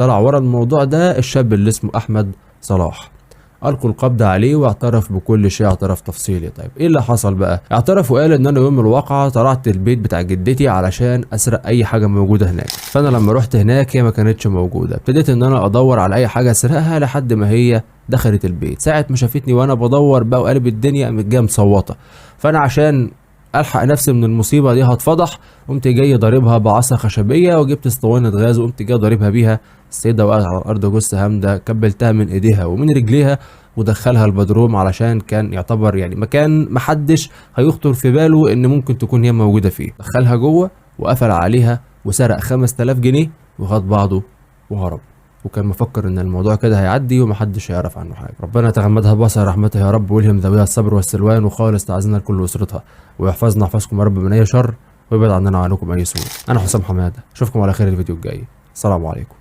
طلع ورا الموضوع ده الشاب اللي اسمه احمد صلاح، ألقوا القبض عليه واعترف بكل شيء، اعترف تفصيلي. طيب ايه اللي حصل بقى؟ اعترف وقال ان انا يوم الواقعة طلعت البيت بتاع جدتي علشان اسرق اي حاجة موجودة هناك، فانا لما رحت هناك هي ما كانتش موجودة، ابتديت ان انا ادور على اي حاجة اسرقها لحد ما هي دخلت البيت. ساعة ما شافتني وانا بدور بقى وقلب الدنيا قامت جايه مصوتة، فانا عشان الحق نفسي من المصيبه دي هتفضح، قمت جاي ضاربها بعصا خشبيه وجبت اسطوانه غاز وقمت جاي ضاربها بيها. السيده وقعت على الارض جثه هامده، كبلتها من ايديها ومن رجليها ودخلها البدروم علشان كان يعتبر يعني مكان محدش هيخطر في باله ان ممكن تكون هي موجوده فيه. دخلها جوه وقفل عليها وسرق 5000 جنيه وخد بعضه وهرب، وكان مفكر ان الموضوع كده هيعدي ومحدش هيعرف عنه حاجه. ربنا يتغمدها بواسع رحمته يا رب، ويلهم ذويها الصبر والسلوان، وخالص تعزنا لكل اسرتها، ويحفظنا يحفظكم يا رب من اي شر، ويبعد عننا وعنكم اي سوء. انا حسام حماده، اشوفكم على خير الفيديو الجاي. السلام عليكم.